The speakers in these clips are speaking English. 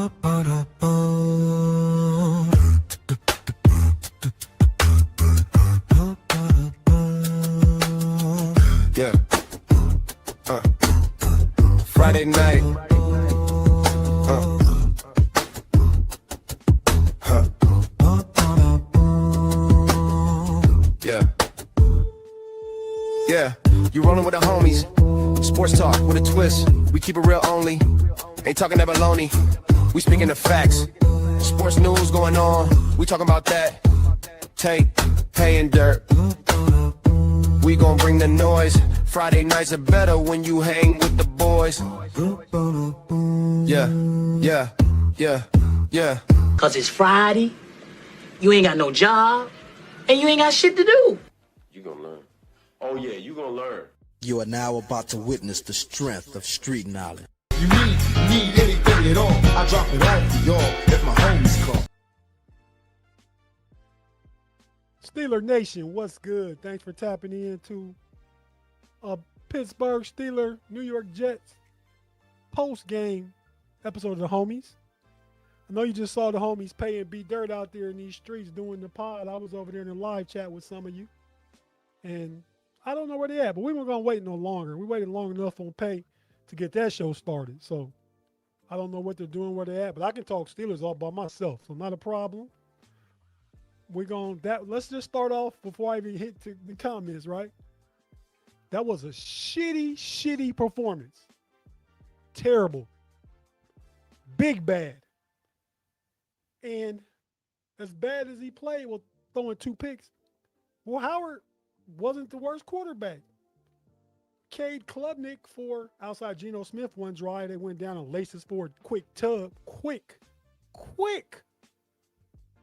Yeah. Friday night. Yeah. Yeah. You rolling with the homies. Sports talk with a twist. We keep it real only. Ain't talking that baloney. We speaking the facts. Sports news going on. We talking about that. Tate, paying dirt. We gon' bring the noise. Friday nights are better when you hang with the boys. Yeah, yeah, yeah, yeah. Cause it's Friday, you ain't got no job, and you ain't got shit to do. You gonna learn. Oh yeah, you gonna learn. You are now about to witness the strength of street knowledge. You need anything at all, I drop it off to y'all if my homies call. Steeler Nation, what's good? Thanks for tapping in to Pittsburgh Steeler, New York Jets post-game episode of the homies. I know you just saw the homies pay and beat dirt out there in these streets doing the pod. I was over there in the live chat with some of you. And I don't know where they at, but we weren't going to wait no longer. We waited long enough on pay to get that show started. So I don't know what they're doing, where they're at, but I can talk Steelers all by myself, so not a problem. Let's just start off before I even hit to the comments, right? That was a shitty performance. Terrible. Big bad. And as bad as he played, well, throwing 2 picks, well, Howard wasn't the worst quarterback. Cade Klubnik for outside Geno Smith one drive. They went down on laces for a quick tub. Quick.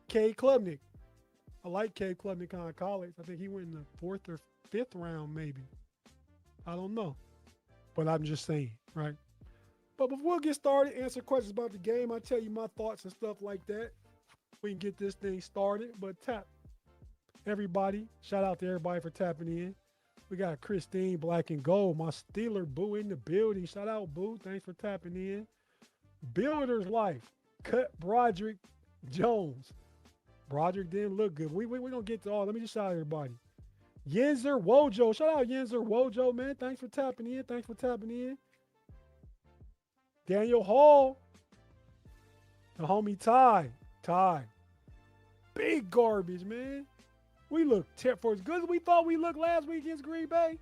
Cade Klubnik. I like Cade Klubnik on college. I think he went in the 4th or 5th round, maybe. I don't know. But I'm just saying, right? But before we get started, answer questions about the game. I'll tell you my thoughts and stuff like that. We can get this thing started. But tap everybody. Shout out to everybody for tapping in. We got Christine Black and Gold, my Steeler Boo in the building. Shout out, Boo. Thanks for tapping in. Builder's Life. Cut Broderick Jones. Broderick didn't look good. We don't get to all. Let me just shout out everybody. Yenzer Wojo. Shout out Yenzer Wojo, man. Thanks for tapping in. Daniel Hall. The homie Ty. Big garbage, man. We looked for as good as we thought we looked last week against Green Bay.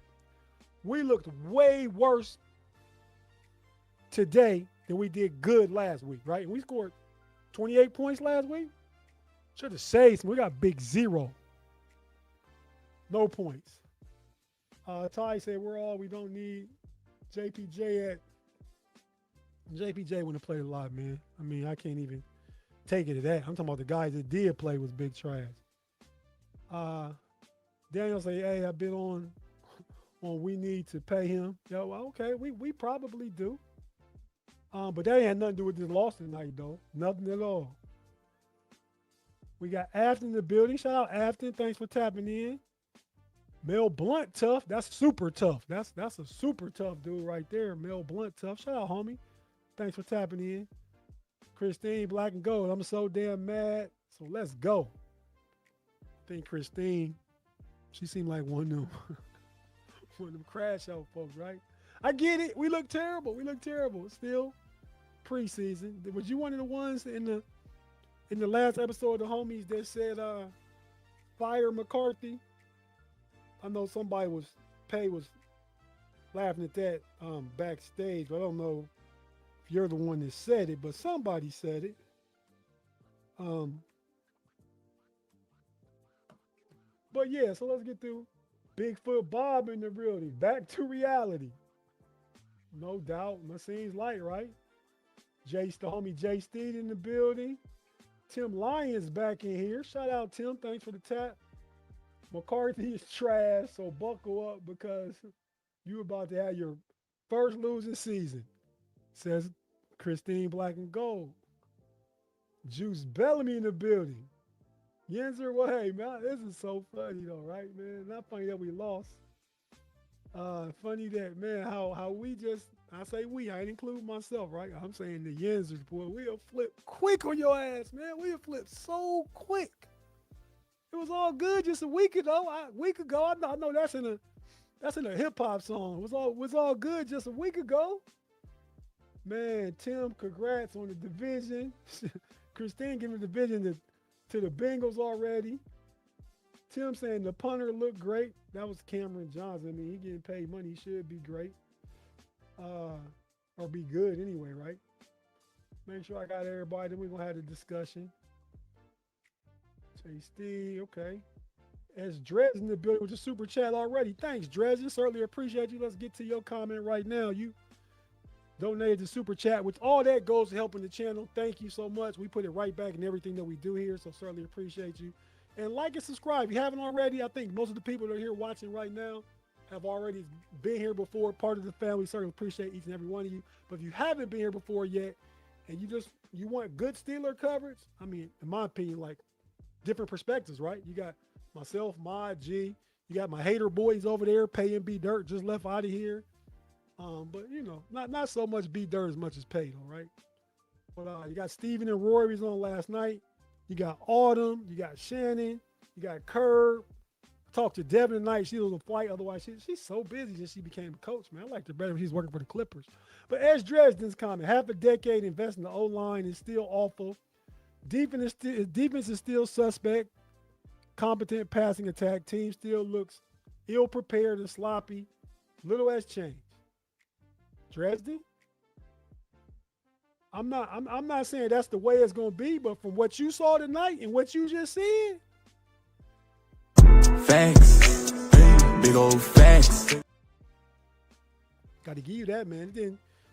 We looked way worse today than we did good last week, right? And we scored 28 points last week. Should have saved some. We got big 0. No points. Ty said we don't need JPJ at. JPJ wouldn't have played a lot, man. I mean, I can't even take it to that. I'm talking about the guys that did play was big trash. Daniel say, hey, I've been on we need to pay him. Yeah, well, okay, we probably do. But that ain't had nothing to do with this loss tonight, though. Nothing at all. We got Afton in the building. Shout out Afton. Thanks for tapping in. Mel Blunt tough. That's super tough. That's a super tough dude right there. Mel Blunt tough. Shout out, homie. Thanks for tapping in. Christine Black and Gold. I'm so damn mad. So let's go. I think Christine, she seemed like one of them crash out folks, right? I get it. We look terrible. Still preseason. Was you one of the ones in the last episode of the homies that said fire McCarthy? I know somebody was laughing at that backstage, but I don't know if you're the one that said it, but somebody said it. But yeah, so let's get through Bigfoot Bob in the building. Back to reality. No doubt. Machine's light, right? The homie Jay Steed in the building. Tim Lyons back in here. Shout out, Tim. Thanks for the tap. McCarthy is trash, so buckle up because you're about to have your first losing season, says Christine Black and Gold. Juice Bellamy in the building. Yenzer, well, hey, man, this is so funny, though, right, man? Not funny that we lost. Funny that, man, how we just, I say we, I ain't include myself, right? I'm saying the Yenzers, boy, we'll flip quick on your ass, man. We'll flip so quick. It was all good just a week ago. I know that's in a hip hop song. It was all good just a week ago. Man, Tim, congrats on the division. Christine giving the division to the Bengals already. Tim saying the punter looked great. That was Cameron Johnson. I mean, he getting paid money. He should be great. Or be good anyway, right? Make sure I got everybody. Then we're going to have a discussion. Steve, okay. As Dredge in the building with the super chat already. Thanks, Dredge. Certainly appreciate you. Let's get to your comment right now. You donated the super chat, which all that goes to helping the channel. Thank you so much. We put it right back in everything that we do here, so certainly appreciate you. And like and subscribe. If you haven't already, I think most of the people that are here watching right now have already been here before, part of the family. Certainly appreciate each and every one of you. But if you haven't been here before yet, and you want good Steeler coverage, I mean, in my opinion, like different perspectives, right? You got myself, Mod G, you got my hater boys over there, Pay and B Dirt, just left out of here. But you know, not so much B Dirt as much as Pay, all right? But you got Steven and Rory was on last night. You got Autumn, you got Shannon, you got Curb. Talked to Devin tonight. She was on a flight. Otherwise, she's so busy since she became a coach, man. I liked her better when she's working for the Clippers. But as Dresden's comment, half a decade investing in the O-line is still awful. Defense is still suspect. Competent passing attack. Team still looks ill-prepared and sloppy. Little has changed. Dresden? I'm not saying that's the way it's going to be, but from what you saw tonight and what you just said, facts, big old facts. Got to give you that, man.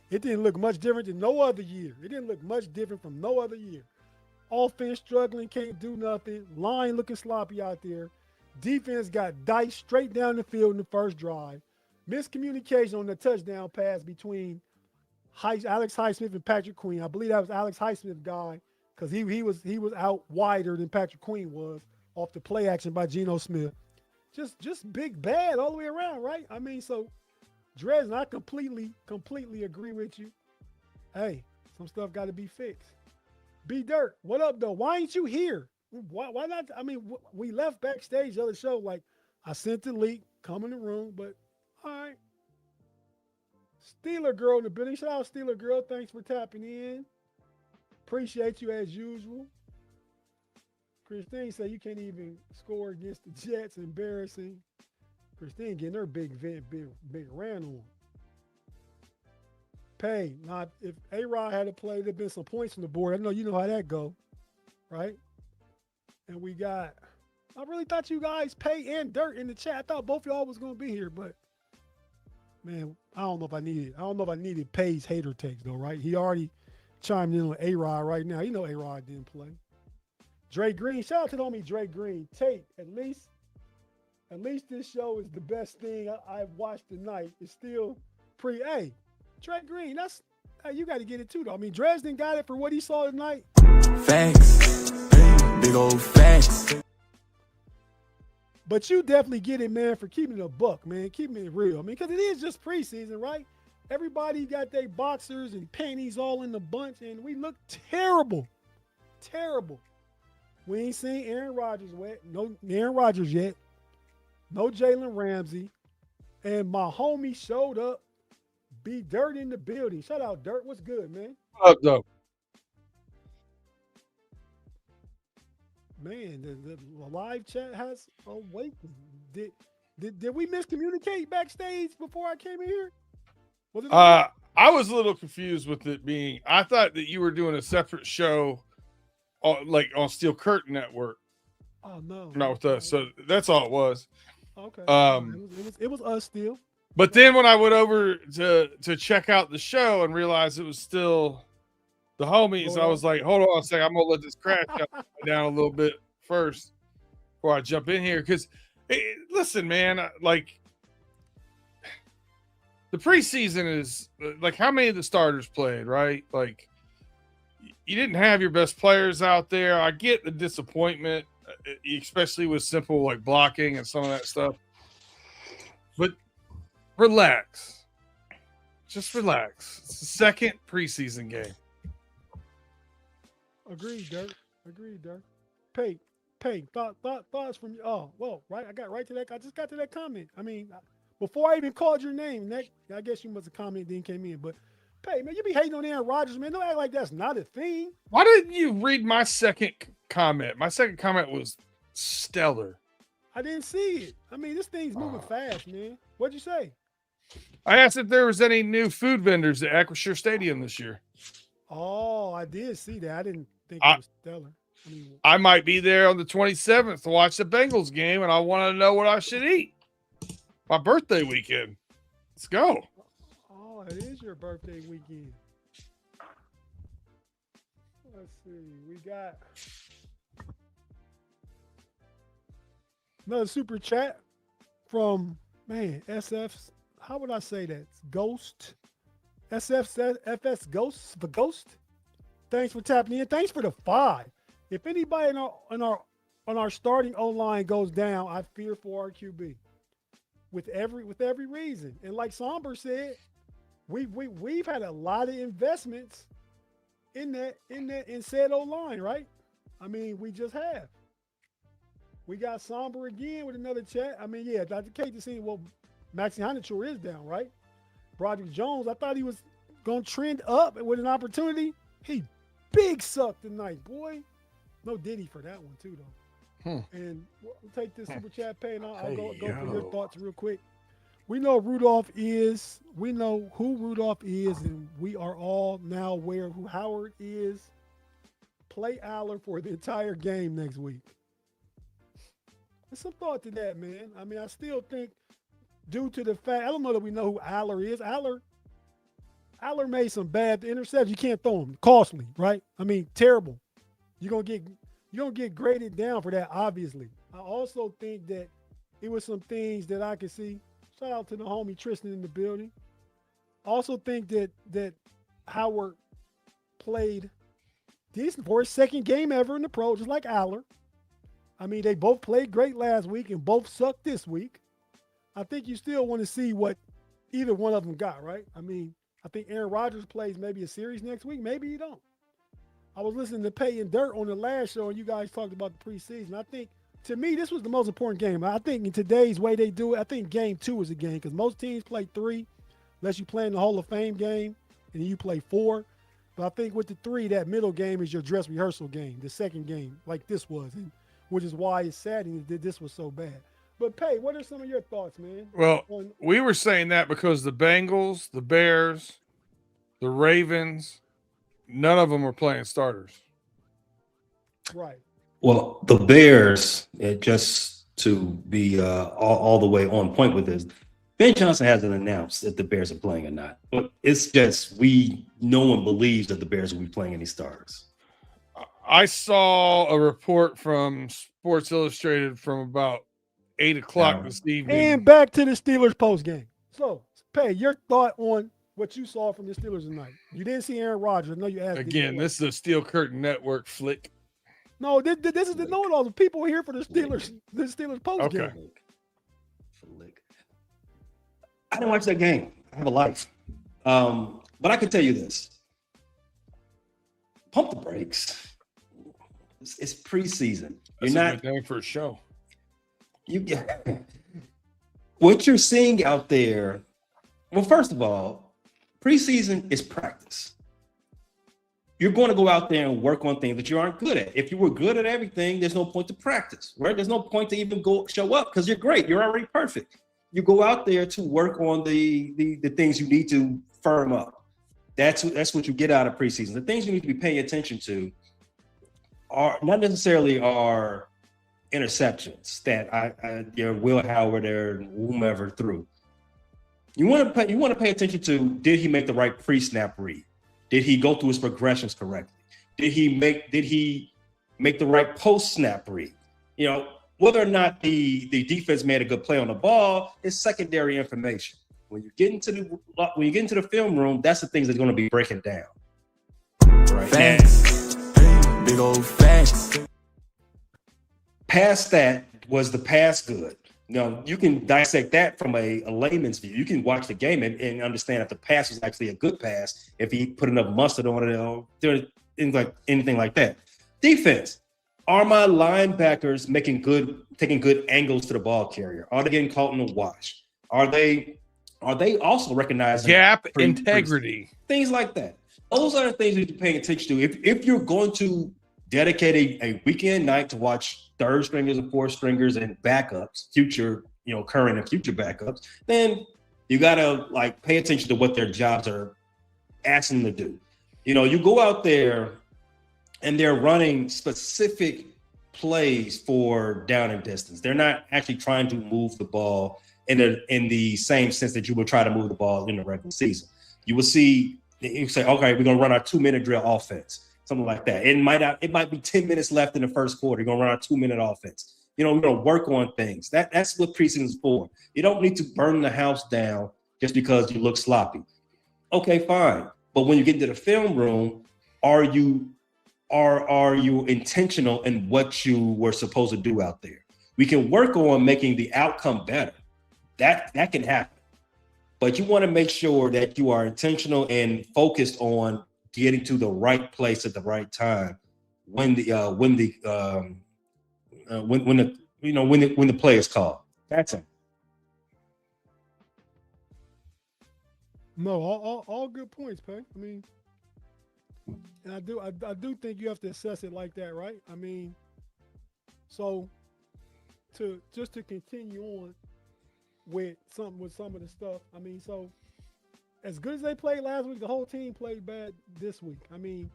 It didn't look much different than no other year. It didn't look much different from no other year. Offense struggling, can't do nothing. Line looking sloppy out there. Defense got diced straight down the field in the first drive. Miscommunication on the touchdown pass between Alex Highsmith and Patrick Queen. I believe that was Alex Highsmith guy because he was out wider than Patrick Queen was off the play action by Geno Smith. Just big bad all the way around, right? I mean, so Dresden, I completely agree with you. Hey, some stuff got to be fixed. B Dirt, what up though? Why ain't you here? Why not? I mean, we left backstage the other show. Like, I sent the leak, come in the room, but all right. Steeler Girl in the building. Shout out Steeler Girl. Thanks for tapping in. Appreciate you as usual. Christine said you can't even score against the Jets. Embarrassing. Christine getting her big ran on. Pay. Now, if A-Rod had to play, there'd been some points on the board. I know you know how that go, right? And we got, I really thought you guys, Pay and Dirt in the chat. I thought both y'all was going to be here, but man, I don't know if I needed Pay's hater takes though, right? He already chimed in on A-Rod right now. You know A-Rod didn't play. Dre Green, shout out to the homie Dre Green. Tate, at least this show is the best thing I've watched tonight. It's still hey, Dre Green, you got to get it too though. I mean, Dresden got it for what he saw tonight. Facts, big old facts. But you definitely get it, man, for keeping it a buck, man, keeping it real. I mean, because it is just preseason, right? Everybody got their boxers and panties all in the bunch, and we look terrible. Terrible. We ain't seen Aaron Rodgers yet. No Aaron Rodgers yet. No Jalen Ramsey. And my homie showed up. B Dirt in the building. Shout out, Dirt. What's good, man? What up, though? Man, the live chat has awakened. Did we miscommunicate backstage before I came in here? Was it I was a little confused with it being. I thought that you were doing a separate show, like on Steel Curtain Network. Oh no, not with us. So that's all it was. Okay. It was us still. But then when I went over to check out the show and realized it was still the homies, I was like, hold on a second, I'm gonna let this crash down a little bit first before I jump in here. Because listen, man, like the preseason is like how many of the starters played, right? Like you didn't have your best players out there. I get the disappointment, especially with simple like blocking and some of that stuff. But relax. Just relax. It's the second preseason game. Agreed, Dirk. Agreed, Dirk. Pay. Thoughts from you. Oh, well, right. I got right to that. I just got to that comment. I mean, before I even called your name, I guess you must have commented, then came in. But Pay, man, you be hating on Aaron Rodgers, man. Don't act like that's not a thing. Why didn't you read my second comment? My second comment was stellar. I didn't see it. I mean, this thing's moving fast, man. What'd you say? I asked if there was any new food vendors at Acrisure Stadium this year. Oh, I did see that. I didn't think it was stellar. I might be there on the 27th to watch the Bengals game, and I want to know what I should eat. My birthday weekend. Let's go. Oh, it is your birthday weekend. Let's see. We got another super chat from, man, SF's. How would I say that? Ghost. FS Ghost. The Ghost. Thanks for tapping in. Thanks for the 5. If anybody on our starting O-line goes down, I fear for our QB. With every reason. And like Somber said, we've had a lot of investments in said O-line, right? I mean, we just have. We got Somber again with another chat. I mean, yeah, Dr. Kate to see, well, Maxie Heinachur is down, right? Broderick Jones, I thought he was going to trend up with an opportunity. He big sucked tonight, boy. No Diddy for that one, too, though. And we'll take this super chat pay, and I'll go for your thoughts real quick. We know who Rudolph is, and we are all now aware who Howard is. Play Aller for the entire game next week. There's some thought to that, man. I mean, I still think due to the fact, I don't know that we know who Aller is. Aller made some bad interceptions. You can't throw them. Costly, right? I mean, terrible. You're gonna get graded down for that, obviously. I also think that it was some things that I could see. Shout out to the homie Tristan in the building. I also think that Howard played decent for his second game ever in the pro, just like Aller. I mean, they both played great last week and both sucked this week. I think you still want to see what either one of them got, right? I mean, I think Aaron Rodgers plays maybe a series next week. Maybe he don't. I was listening to Pay and Dirt on the last show, and you guys talked about the preseason. I think, to me, this was the most important game. I think in today's way they do it, I think game 2 is a game because most teams play 3, unless you play in the Hall of Fame game, and then you play 4. But I think with the 3, that middle game is your dress rehearsal game, the second game, like this was, and which is why it's saddening that this was so bad. But, Pay, what are some of your thoughts, man? Well, we were saying that because the Bengals, the Bears, the Ravens, none of them were playing starters. Right. Well, the Bears, just to be all the way on point with this, Ben Johnson hasn't announced if the Bears are playing or not. But it's just no one believes that the Bears will be playing any starters. I saw a report from Sports Illustrated from about 8 o'clock this evening. And back to the Steelers post game. So, Pay, your thought on what you saw from the Steelers tonight. You didn't see Aaron Rodgers. I know you asked. Again, this is a Steel Curtain Network flick. No, this is the know-it-all. The people here for the Steelers post game. Okay. I didn't watch that game. I have a life. But I can tell you this. Pump the brakes. It's preseason. That's a good name for a show. What you're seeing out there, well, first of all, preseason is practice. You're going to go out there and work on things that you aren't good at. If you were good at everything, there's no point to practice, right? There's no point to even go show up because you're great. You're already perfect. You go out there to work on the things you need to firm up. That's what you get out of preseason. The things you need to be paying attention to are not necessarily our interceptions that Will Howard or whomever threw. You want to pay attention to, did he make the right pre-snap read? Did he go through his progressions correctly? Did he make the right post-snap read? You know, whether or not the defense made a good play on the ball is secondary information. When you get into the film room, that's the things that are going to be breaking down. Right. Facts. Big old facts. Past that, was the pass good? Now, you can dissect that from a layman's view. You can watch the game and understand if the pass was actually a good pass, if he put enough mustard on it, or anything like that. Defense. Are my linebackers taking good angles to the ball carrier? Are they getting caught in the wash? Are they also recognizing gap integrity? Things like that. Those are the things that you're paying attention to. If you're going to dedicate a weekend night to watch third stringers and fourth stringers and backups, current and future backups, then you gotta pay attention to what their jobs are asking them to do. You go out there and they're running specific plays for down and distance. They're not actually trying to move the ball in the same sense that you would try to move the ball in the regular season. You will see, you say, okay, we're gonna run our 2-minute drill offense. Something like that. It might be 10 minutes left in the first quarter. You're gonna run a 2-minute offense. We're gonna work on things. That's what preseason is for. You don't need to burn the house down just because you look sloppy. Okay, fine. But when you get into the film room, are you intentional in what you were supposed to do out there? We can work on making the outcome better. That can happen. But you want to make sure that you are intentional and focused on getting to the right place at the right time when the play is called. That's it. No, all good points, Pay. I mean, and I do think you have to assess it like that, right? I mean, so to continue on with some of the stuff. I mean, so as good as they played last week, the whole team played bad this week. I mean,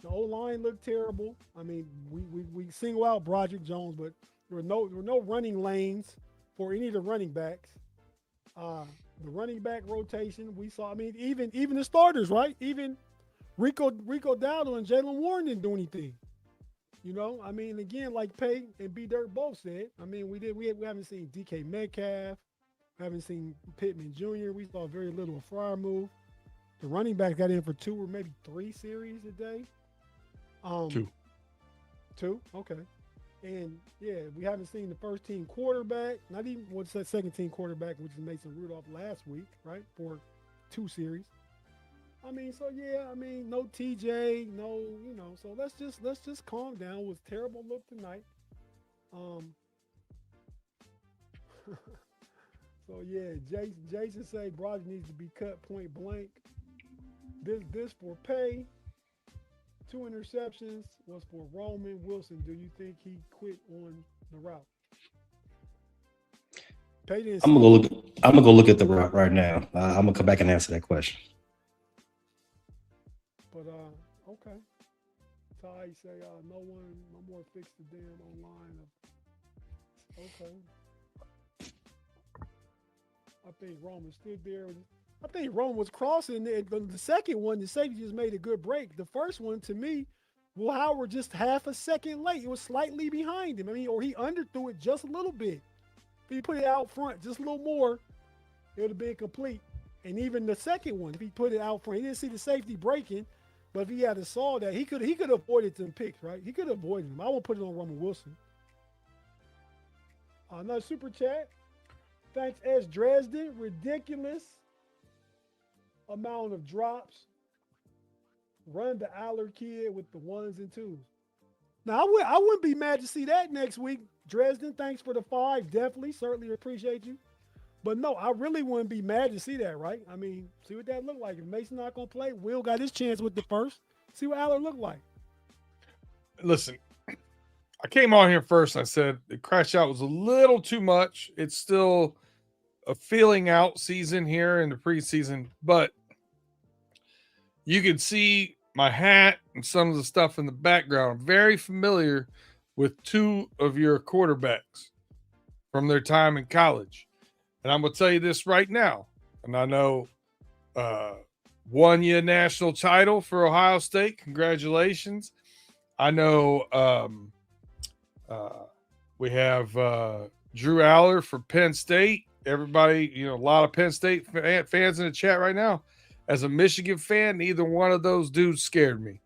the O-line looked terrible. I mean, we single out Broderick Jones, but there were no running lanes for any of the running backs. The running back rotation we saw. I mean, even the starters, right? Even Rico Dowdle and Jalen Warren didn't do anything. I mean, again, like Pay and B Dirt both said. I mean, we haven't seen DK Metcalf. Haven't seen Pittman Jr. We saw very little of Fryer move. The running back got in for 2 or maybe 3 series a day. 2? Okay. And, yeah, we haven't seen the first-team quarterback, not even what's that second-team quarterback, which is Mason Rudolph last week, right, for 2 series. I mean, so, yeah, I mean, no TJ, no, so let's just calm down. It was a terrible look tonight. So yeah, Jason say Broderick needs to be cut point blank. This for Pay. 2 interceptions was for Roman Wilson. Do you think he quit on the route? Pay didn't. I'm gonna go look at the route right now. I'm gonna come back and answer that question. But okay. Ty say no more fix the damn online. Okay. I think Roman stood there. I think Roman was crossing. The second one, the safety just made a good break. The first one, to me, Will Howard just half a second late. It was slightly behind him. I mean, or he underthrew it just a little bit. If he put it out front just a little more, it would have been complete. And even the second one, if he put it out front, he didn't see the safety breaking. But if he had saw that, he could have avoided some picks, right? He could have avoided them. I won't put it on Roman Wilson. Another super chat. Thanks, S. Dresden. Ridiculous amount of drops. Run the Aller kid with the 1s and 2s. Now, I wouldn't be mad to see that next week. Dresden, thanks for the 5. Definitely, certainly appreciate you. But no, I really wouldn't be mad to see that, right? I mean, see what that look like. If Mason not going to play, Will got his chance with the first. See what Aller look like. Listen, I came on here first. I said the crash out was a little too much. It's still a feeling out season here in the preseason, but you can see my hat and some of the stuff in the background. I'm very familiar with 2 of your quarterbacks from their time in college. And I'm going to tell you this right now. And I know won you a national title for Ohio State. Congratulations. I know we have Drew Aller for Penn State. Everybody, a lot of Penn State fans in the chat right now. As a Michigan fan, neither one of those dudes scared me.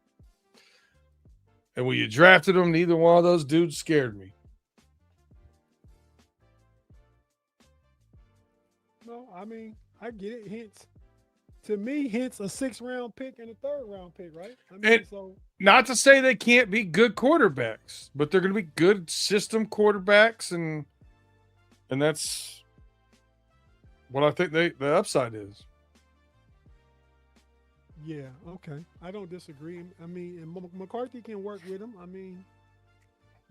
And when you drafted them, neither one of those dudes scared me. No, I mean, I get it. Hence, to me, hence a 6th-round pick and a 3rd-round pick, right? I mean, And so not to say they can't be good quarterbacks, but they're going to be good system quarterbacks, and that's what I think the upside is. yeah, okay. I don't disagree. I mean, and McCarthy can work with him. I mean,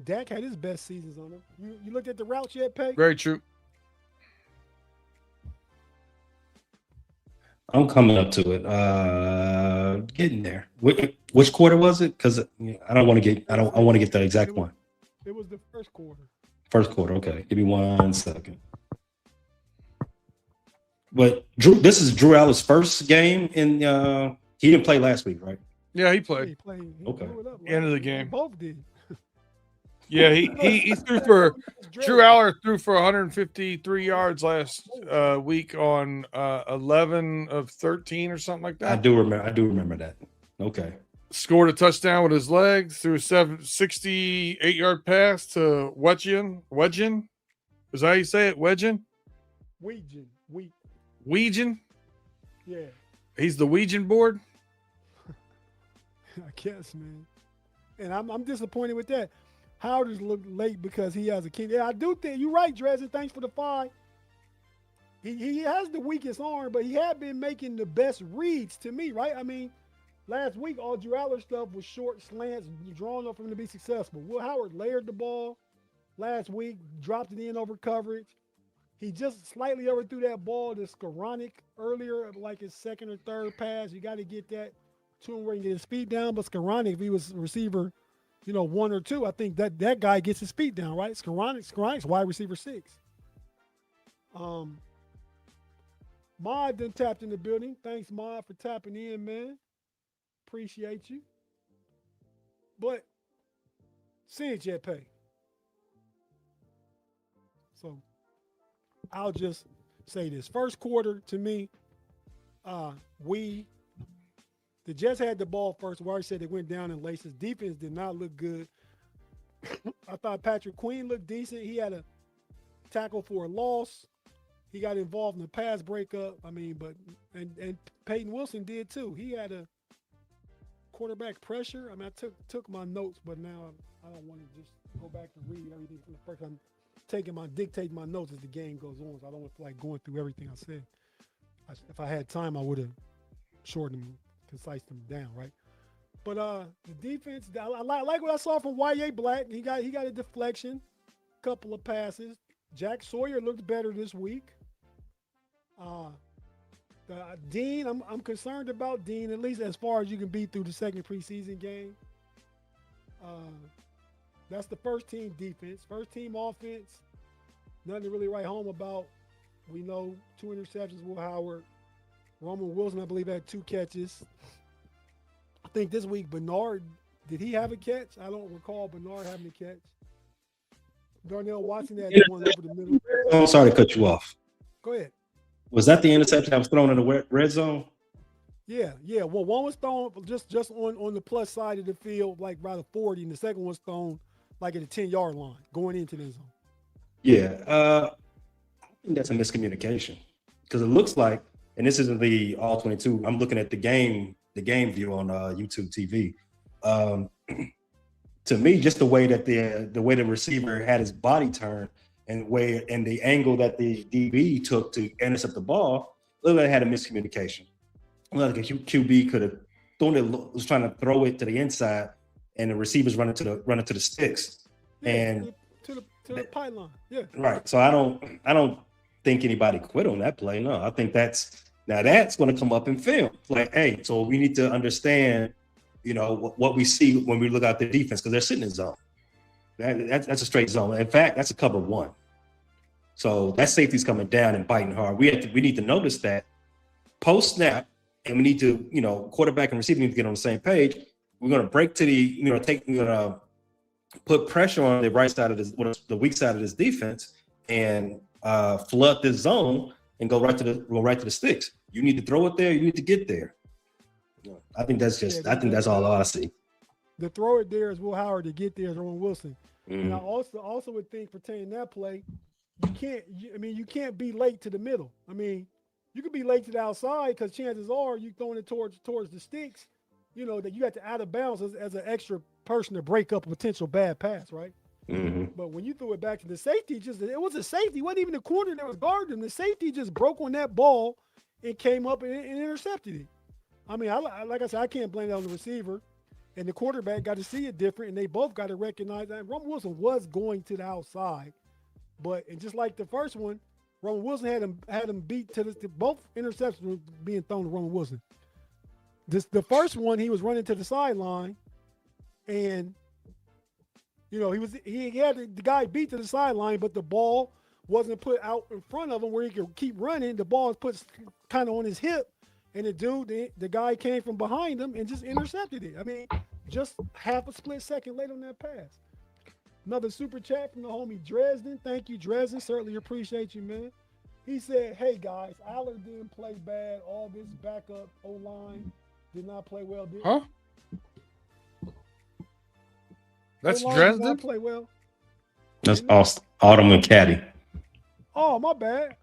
Dak had his best seasons on him. You looked at the routes yet, Pay? Very true. I'm coming up to it. Getting there. Which quarter was it? Because I don't want to get. I want to get the exact one. It was the first quarter. First quarter. Okay. Give me 1 second. But this is Drew Allen's first game in. He didn't play last week, right? Yeah, he played. He played. He Okay. blew it up End of the last week. game. They both did. Yeah, he threw for Drew Aller threw for 153 yards last week on 11 of 13 or something like that. I do remember that. Okay. Scored a touchdown with his legs, threw a 68-yard pass to Wedgen. Is that how you say it? Wedgen? Weegan? Yeah. He's the Ouija board. I guess, man. And I'm disappointed with that. Howard has looked late because he has a kid. Yeah, I do think you're right, Dresden. Thanks for the 5. He has the weakest arm, but he had been making the best reads to me, right? I mean, last week all Drew Aller stuff was short slants, drawn up for him to be successful. Will Howard layered the ball last week, dropped it in over coverage. He just slightly overthrew that ball to Skoranek earlier, like his 2nd or 3rd pass. You got to get that to him where he can get his feet down. But Skoranek, if he was a receiver, 1 or 2, I think that guy gets his feet down, right? Skoranek's wide receiver 6. Mod then tapped in the building. Thanks, Mod, for tapping in, man. Appreciate you. But Cinch yet pay. So I'll just say this. First quarter, to me, the Jets had the ball first. We already said they went down in laces. Defense did not look good. I thought Patrick Queen looked decent. He had a tackle for a loss. He got involved in the pass breakup. I mean, and Peyton Wilson did too. He had a quarterback pressure. I mean, I took my notes, but now I don't want to just go back and read everything from the first. I'm dictating my notes as the game goes on. So I don't feel like going through everything I said. If I had time, I would have shortened them, concise them down, right? But the defense, I like what I saw from Y.A. Black. He got a deflection, couple of passes. Jack Sawyer looked better this week. Dean, I'm concerned about Dean, at least as far as you can be through the second preseason game. That's the first team defense. First team offense, nothing to really write home about. We know 2 interceptions, Will Howard. Roman Wilson, I believe, had 2 catches. I think this week Bernard, did he have a catch? I don't recall Bernard having a catch. Darnell Watson had one over the middle. I'm sorry to cut you off. Go ahead. Was that the interception that was thrown in the red zone? Yeah. Well, one was thrown just on the plus side of the field, like by the 40, and the second was thrown like at the 10-yard line, going into the zone. Yeah, I think that's a miscommunication because it looks like, and this isn't the all 22. I'm looking at the game view on YouTube TV. To me, just the way that the receiver had his body turned and the angle that the DB took to intercept the ball, looked like it had a miscommunication. Looked like a QB could have thrown it, was trying to throw it to the inside, and the receivers running to the sticks, and to the pylon. Yeah. Right. So I don't think anybody quit on that play. No, I think that's going to come up in film. Like, hey, so we need to understand, what we see when we look at the defense because they're sitting in zone. That's a straight zone. In fact, that's a cover 1. So that safety's coming down and biting hard. We need to notice that post snap, and we need to, quarterback and receiver need to get on the same page. We're going to break to we're going to put pressure on the right side of the weak side of this defense, and flood this zone and go right to the sticks. You need to throw it there. You need to get there. I think that's that's all I see. The throw it there is Will Howard. To get there is Roman Wilson. Mm-hmm. And I also would think pertaining that play, you can't be late to the middle. I mean, you could be late to the outside because chances are you throwing it towards the sticks. You know that you got to out of bounds as an extra person to break up a potential bad pass, right? But when you threw it back to the safety, it was a safety. It wasn't even the corner that was guarding him. The safety just broke on that ball and came up and intercepted it. I mean, like I said, I can't blame that on the receiver. And the quarterback got to see it different, and they both got to recognize that Roman Wilson was going to the outside. And just like the first one, Roman Wilson had him beat to both interceptions were being thrown to Roman Wilson. The first one, he was running to the sideline, and he had the guy beat to the sideline, but the ball wasn't put out in front of him where he could keep running. The ball was put kind of on his hip, and the guy came from behind him and just intercepted it. I mean, just half a split second late on that pass. Another super chat from the homie Dresden. Thank you, Dresden. Certainly appreciate you, man. He said, hey, guys, Allard didn't play bad. All this backup O-line did not play well. Huh? That's O-line Dresden? did not play well. That's Autumn and Caddy. Oh, my bad.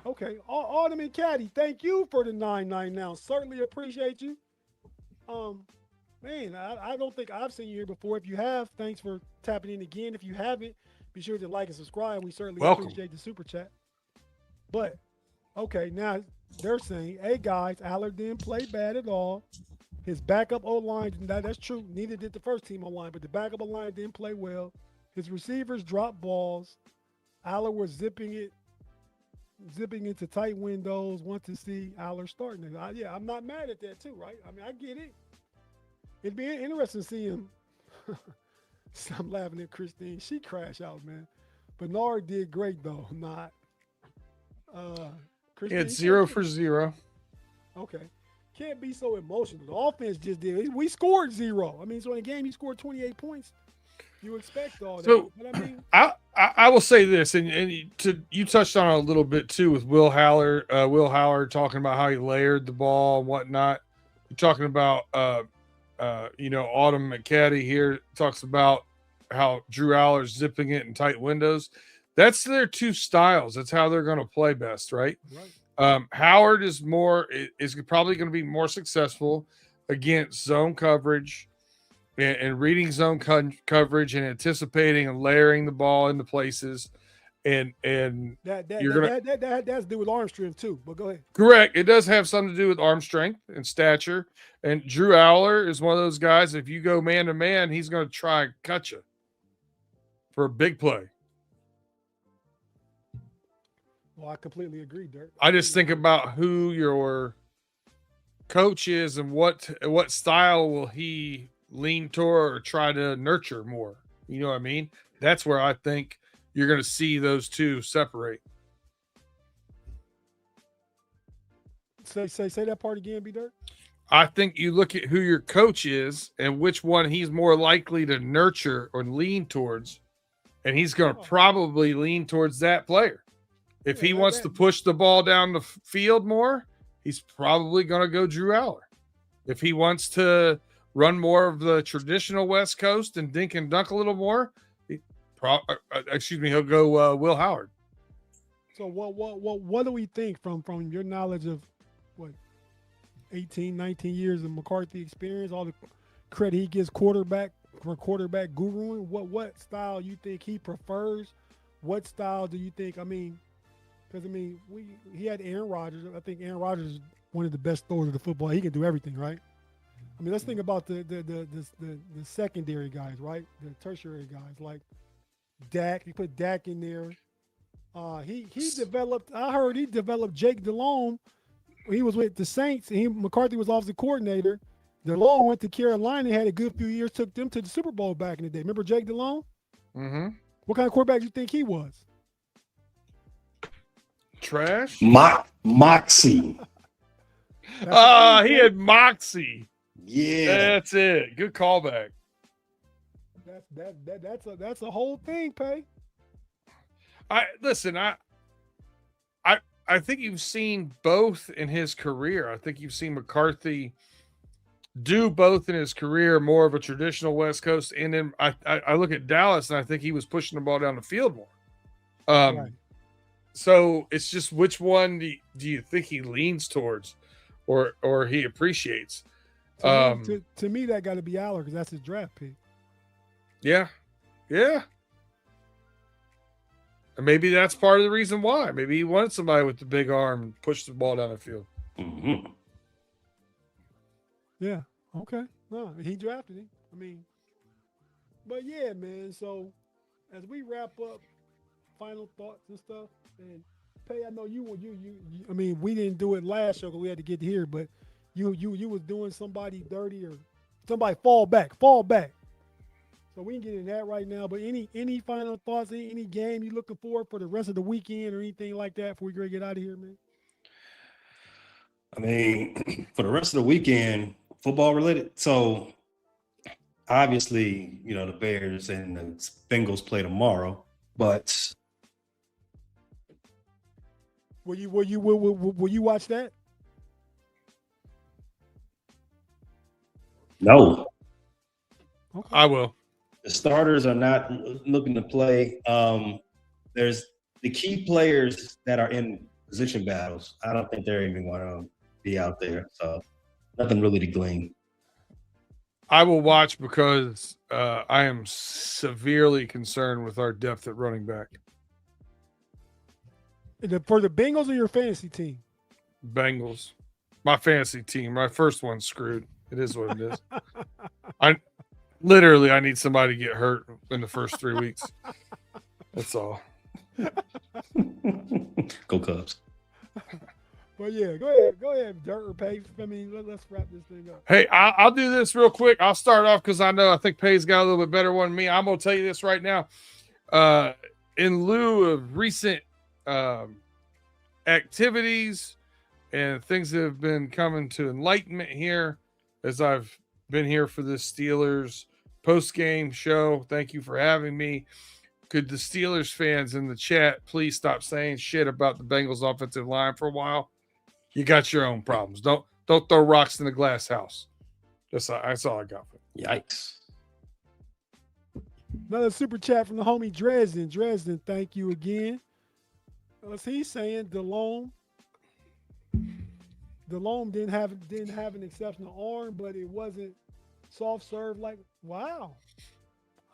Okay. Autumn and Caddy, thank you for the 9-9 now. Certainly appreciate you. Man, I don't think I've seen you here before. If you have, thanks for tapping in again. If you haven't, be sure to like and subscribe. We certainly appreciate the super chat. But, okay, now they're saying, hey, guys, Allard didn't play bad at all. His backup O-line, that's true. Neither did the first team O-line, but the backup O-line didn't play well. His receivers dropped balls. Allard was zipping into tight windows. Want to see Allard starting it. I'm not mad at that too, right? I mean, I get it. It'd be interesting to see him. I'm laughing at Christine. She crashed out, man. Bernard did great though. Not. Christine, It's 0 for 0. Okay. Can't be so emotional. The offense just did. We scored 0. I mean, so in a game you scored 28 points. You expect all that. So but I mean, I will say this, and you touched on it a little bit too with Will Howard talking about how he layered the ball and whatnot. You're talking about Autumn McCaddy here talks about how Drew Allar's zipping it in tight windows. That's their two styles. That's how they're going to play best, right? Howard is probably going to be more successful against zone coverage and reading zone coverage and anticipating and layering the ball into places. And that has to do with arm strength too. But go ahead. Correct. It does have something to do with arm strength and stature. And Drew Aller is one of those guys. If you go man to man, he's going to try and cut you for a big play. Well, I completely agree, Dirk. I just think about who your coach is and what style will he lean toward or try to nurture more. You know what I mean? That's where I think you're going to see those two separate. Say that part again, B Dirk. I think you look at who your coach is and which one he's more likely to nurture or lean towards, and he's going to probably lean towards that player. If he wants to push the ball down the field more, he's probably going to go Drew Aller. If he wants to run more of the traditional West Coast and dink and dunk a little more, he'll go Will Howard. So what do we think from your knowledge of 18, 19 years of McCarthy experience, all the credit he gives quarterback guruing? What style you think he prefers? What style do you think? I mean, because he had Aaron Rodgers. I think Aaron Rodgers is one of the best throwers of the football. He can do everything, right? I mean, let's think about the secondary guys, right? The tertiary guys like Dak. He put Dak in there. He developed. I heard he developed Jake Delhomme. He was with the Saints, and McCarthy was offensive coordinator. Delhomme went to Carolina, had a good few years, took them to the Super Bowl back in the day. Remember Jake Delhomme? Mm-hmm. What kind of quarterback do you think he was? Trash? Moxie. He had moxie. Yeah. That's it. Good callback. That's a whole thing, Pay. I think you've seen both in his career. I think you've seen McCarthy do both in his career, more of a traditional West Coast. And then I look at Dallas, and I think he was pushing the ball down the field more. Right. So it's just which one do you think he leans towards, or he appreciates? To me, that got to be Aller because that's his draft pick. Yeah. And maybe that's part of the reason why. Maybe he wanted somebody with the big arm and push the ball down the field. Mm-hmm. Yeah. Okay. No, he drafted him. I mean, but yeah, man. So as we wrap up, final thoughts and stuff. And Pay, I know you. I mean, we didn't do it last show because we had to get here, but you was doing somebody dirty or somebody fall back. So we can get in that right now. But any final thoughts? Any game you looking for the rest of the weekend or anything like that before we get out of here, man? I mean, for the rest of the weekend, football related. So obviously, the Bears and the Bengals play tomorrow, but will you watch that? no. Okay. I will. The starters are not looking to play. There's the key players that are in position battles. I don't think they're even going to be out there. So nothing really to glean. I will watch because I am severely concerned with our depth at running back. For the Bengals or your fantasy team? Bengals. My fantasy team. My first one's screwed. It is what it is. I need somebody to get hurt in the first 3 weeks. That's all. Go Cubs. But yeah, go ahead, Dirt or Pay. I mean, let's wrap this thing up. Hey, I'll do this real quick. I'll start off because I think Pay's got a little bit better one than me. I'm gonna tell you this right now. In lieu of recent activities and things that have been coming to enlightenment here, as I've been here for this Steelers post-game show. Thank you for having me. Could the Steelers fans in the chat please stop saying shit about the Bengals offensive line for a while? You got your own problems. Don't throw rocks in the glass house. That's all I got. Yikes. Another super chat from the homie Dresden. Dresden, thank you again. What's he saying? DeLome didn't have an exceptional arm, but it wasn't soft serve like. Wow.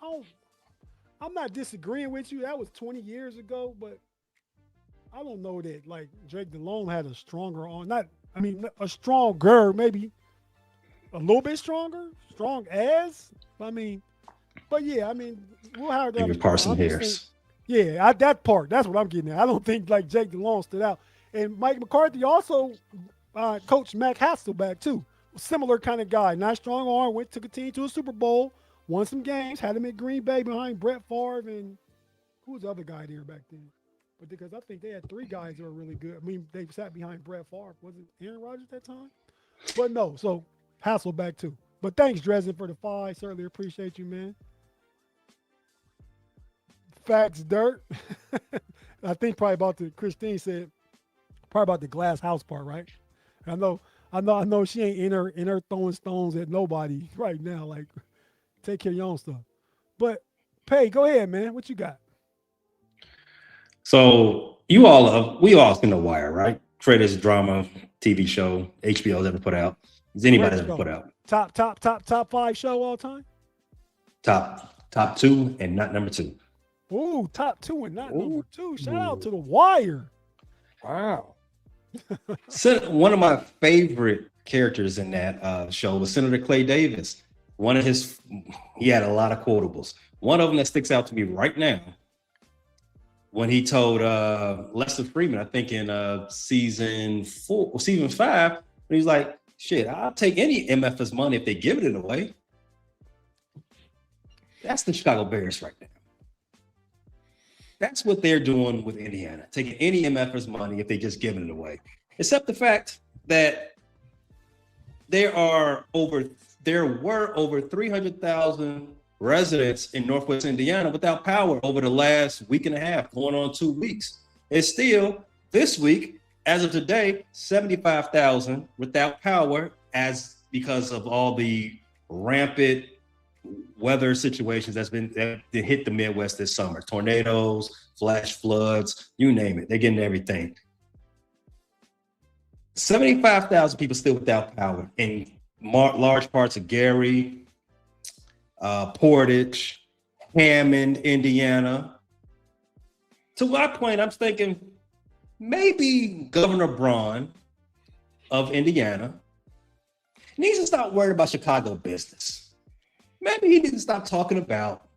I'm not disagreeing with you. That was 20 years ago, but I don't know that like Drake DeLome had a stronger arm. A stronger, maybe a little bit stronger, strong as. But yeah, we'll have that. Maybe Parson Harris. Yeah, that part. That's what I'm getting at. I don't think like Jake DeLone stood out. And Mike McCarthy also coached Mac Hasselbeck too. Similar kind of guy. Not strong arm. Took a team to a Super Bowl. Won some games. Had him at Green Bay behind Brett Favre and who was the other guy there back then? But because I think they had three guys that were really good. They sat behind Brett Favre. Was it Aaron Rodgers at that time? But no. So Hasselbeck too. But thanks, Dresden, for the 5. Certainly appreciate you, man. Facts, Dirt. I think probably about Christine said probably about the glass house part, right? I know she ain't in her throwing stones at nobody right now. Like, take care of your own stuff. But Pay, go ahead, man. What you got? So we all seen The Wire, right? Greatest drama TV show HBO's ever put out. Has anybody ever put out? Top 5 show all time? Top 2 and not number 2. Ooh, top 2 and not number 2. Shout out to The Wire. Wow. So one of my favorite characters in that show was Senator Clay Davis. He had a lot of quotables. One of them that sticks out to me right now, when he told Lester Freeman, I think in season 5, when he's like, shit, I'll take any MF's money if they give it away. That's the Chicago Bears right now. That's what they're doing with Indiana, taking any MF's money if they just giving it away. Except the fact that there were over 300,000 residents in Northwest Indiana without power over the last week and a half, going on 2 weeks. It's still this week, as of today, 75,000 without power because of all the rampant weather situations that hit the Midwest this summer. Tornadoes, flash floods, you name it. They're getting everything. 75,000 people still without power in large parts of Gary, Portage, Hammond, Indiana. To my point, I'm thinking maybe Governor Braun of Indiana needs to stop worrying about Chicago business. Maybe he needs to stop talking about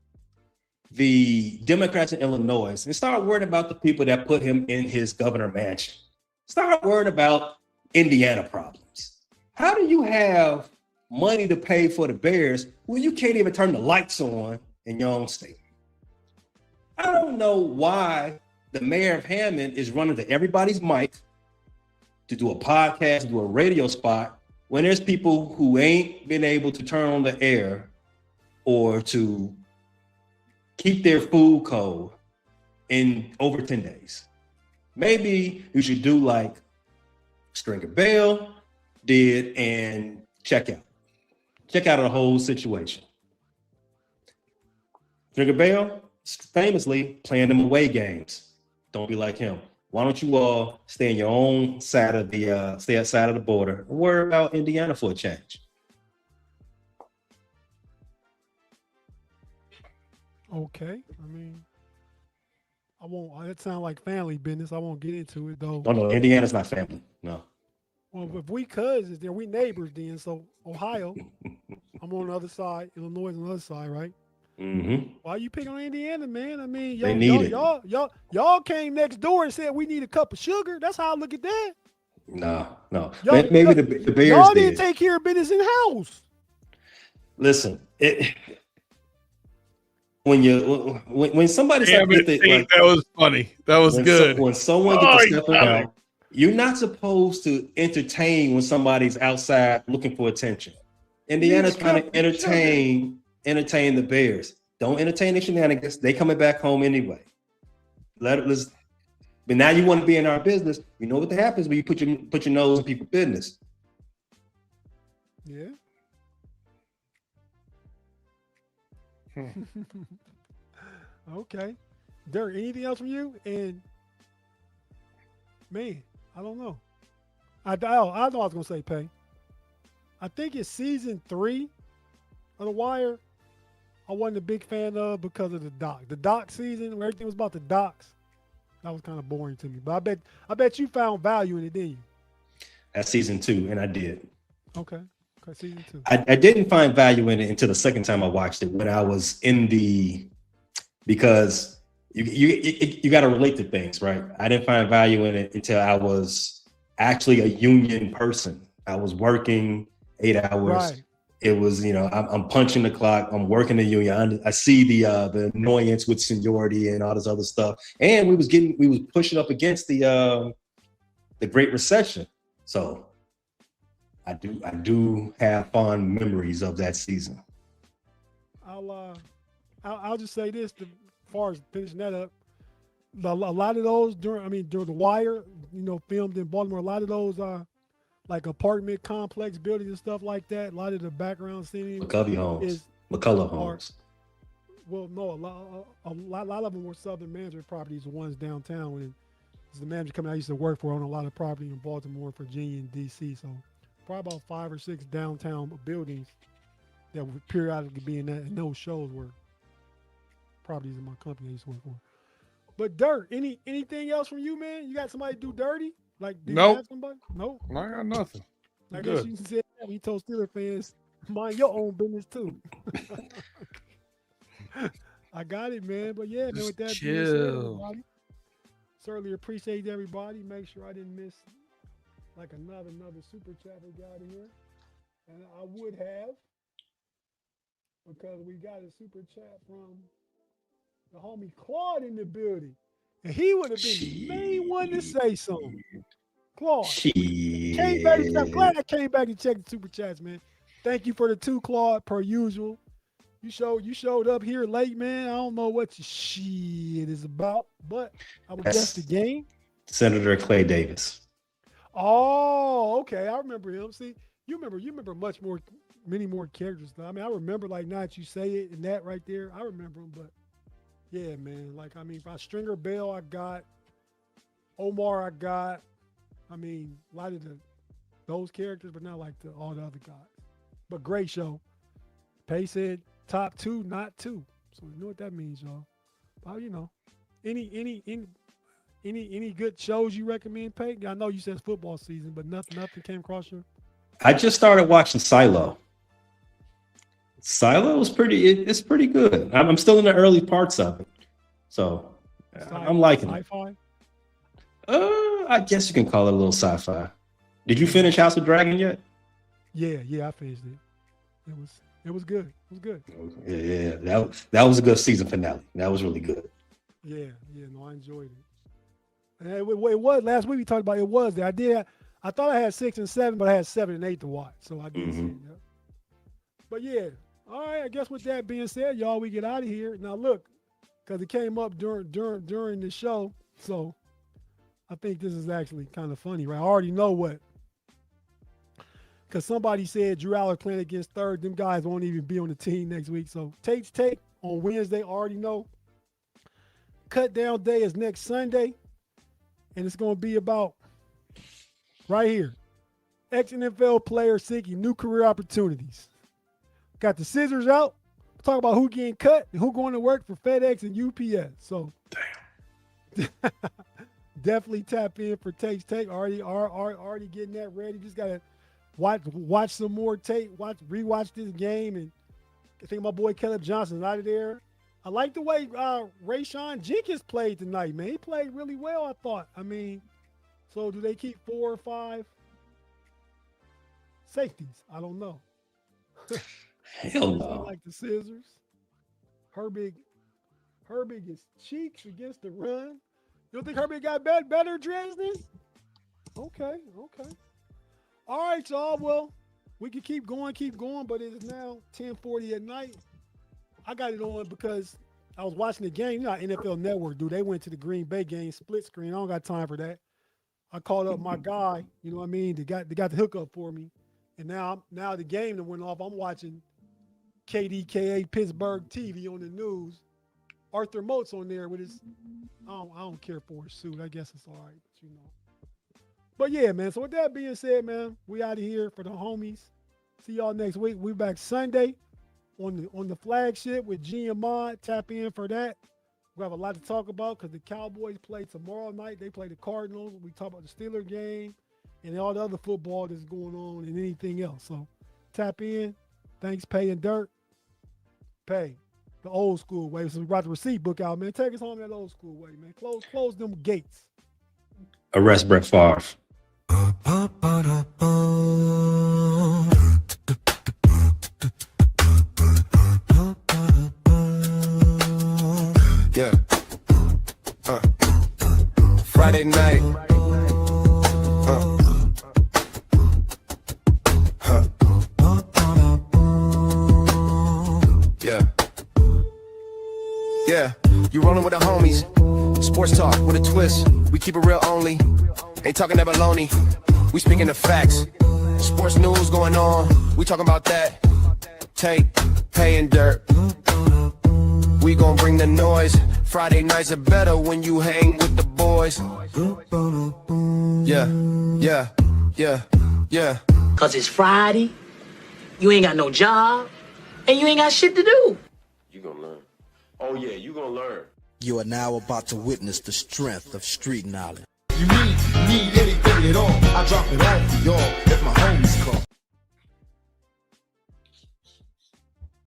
the Democrats in Illinois and start worrying about the people that put him in his governor mansion. Start worrying about Indiana problems. How do you have money to pay for the Bears when you can't even turn the lights on in your own state? I don't know why the mayor of Hammond is running to everybody's mic to do a podcast, do a radio spot, when there's people who ain't been able to turn on the air or to keep their food cold in over 10 days. Maybe you should do like Stringer Bell did and check out the whole situation. Stringer Bell famously playing them away games. Don't be like him. Why don't you all stay on your own side of the border and worry about Indiana for a change? Okay. I mean, I won't. That sounds like family business. I won't get into it though. Oh no, Indiana's not family. No. Well, if we cousins, then we neighbors. Then so Ohio, I'm on the other side. Illinois is on the other side, right? Mm-hmm. Why you picking on Indiana, man? I mean, They need it. y'all came next door and said we need a cup of sugar. That's how I look at that. No. Y'all, Maybe the Bears y'all did. didn't take care of business in house. Listen, when somebody's Damn like, it, Tate, that was funny. That was good. When someone gets to step out, you're not supposed to entertain when somebody's outside looking for attention. Indiana's trying to entertain the Bears. Don't entertain the shenanigans. They coming back home anyway. But now you want to be in our business. You know what happens when you put your nose in people's business. Yeah. Okay. Derek, anything else from you? And man, I don't know. I know I was gonna say Pay. I think it's season 3 of The Wire. I wasn't a big fan of because of the doc. The doc season where everything was about the docs. That was kind of boring to me. But I bet you found value in it, didn't you? That's season 2, and I did. Okay. Season 2. I didn't find value in it until the second time I watched it, when I was because you got to relate to things, right? I didn't find value in it until I was actually a union person. I was working 8 hours. Right. It was, I'm punching the clock. I'm working the union. I see the annoyance with seniority and all this other stuff. And we was pushing up against the Great Recession. So I do have fond memories of that season. I'll just say this, as far as finishing that up, a lot of those during The Wire, filmed in Baltimore, a lot of those are like apartment complex buildings and stuff like that. A lot of the background scenes. McCullough homes. Well, no, a lot of them were Southern management properties, the ones downtown. When the manager company I used to work for owned a lot of property in Baltimore, Virginia, and D.C. So probably about 5 or 6 downtown buildings that would periodically be in that. And those shows were properties in my company I used to work for. But Dirt, anything else from you, man? You got somebody to do dirty? Like, do you have somebody? Nope. I got nothing. I guess you said that when you told Steelers fans, mind your own business too. I got it, man. But yeah, man, with that being said, everybody, certainly appreciate everybody. Make sure I didn't miss like another super chat we got here. And I would have, because we got a super chat from the homie Claude in the building. And he would have been the main one to say something. Claude. I'm glad I came back and checked the super chats, man. Thank you for the 2, Claude, per usual. You showed up here late, man. I don't know what your shit is about, but I would guess the game. Senator Clay Davis. Oh, okay. I remember him. See, you remember much more many more characters. I mean, I remember like now that you say it and that right there, I remember them. But yeah, man, like I mean, by Stringer Bell, I got Omar, I got. I mean, a lot of those characters, but not like all the other guys. But great show. Pay said top 2, not 2. So you know what that means, y'all. Well, you know, any good shows you recommend, Pay? I know you said it's football season, but nothing came across you. I just started watching Silo. Silo is it's pretty good. I'm still in the early parts of it, so I'm liking it. Sci-fi? I guess you can call it a little sci-fi. Did you finish House of Dragon yet? Yeah, I finished it. It was good. It was good. Yeah, that was a good season finale. That was really good. Yeah, no, I enjoyed it. And it was last week we talked about it was there. I thought I had 6 and 7, but I had 7 and 8 to watch, so I did see it. Yeah. But yeah, all right. I guess with that being said, y'all, we get out of here now. Look, because it came up during the show, so I think this is actually kind of funny, right? I already know what. Because somebody said Drew Aller playing against third. Them guys won't even be on the team next week. So Tate's Take on Wednesday, already know. Cut down day is next Sunday. And it's going to be about right here. Ex-NFL players seeking new career opportunities. Got the scissors out. Talk about who getting cut and who going to work for FedEx and UPS. So definitely tap in for Tate's Take. Already getting that ready. Just got to watch some more tape, rewatch this game, and I think my boy Caleb Johnson's out of there. I like the way Rayshawn Jenkins played tonight, man. He played really well, I thought. I mean, so do they keep 4 or 5 safeties? I don't know. Hell no. Like the scissors. Herbig is cheeks against the run. You don't think Herbig got better, Dresden? Okay. All right, y'all. Well, we can keep going, but it is now 10:40 at night. I got it on because I was watching the game. You know how NFL Network do. They went to the Green Bay game, split screen. I don't got time for that. I called up my guy, you know what I mean? They got the hookup for me. And now the game that went off, I'm watching KDKA Pittsburgh TV on the news. Arthur Mote's on there with his, I don't care for his suit. I guess it's all right, but you know. But yeah, man. So with that being said, man, we out of here for the homies. See y'all next week. We back Sunday on the flagship with G and Mod. Tap in for that. We have a lot to talk about because the Cowboys play tomorrow night. They play the Cardinals. We talk about the Steelers game and all the other football that's going on and anything else. So tap in. Thanks, Pay and Dirt. Pay the old school way. So we brought the receipt book out, man. Take us home that old school way, man. Close them gates. Arrest Brett Favre. Yeah. Friday night. Yeah. You rolling with the homies. Sports talk with a twist. We keep it real only. Ain't talking that baloney. We speaking the facts. Sports news going on. We talking about that. Tate, Pay and Dirt. We gon' bring the noise. Friday nights are better when you hang with the boys. Yeah. Cause it's Friday, you ain't got no job, and you ain't got shit to do. You gonna learn. Oh yeah, you gonna learn. You are now about to witness the strength of street knowledge. You need anything at all, I drop it off for y'all if my homies call.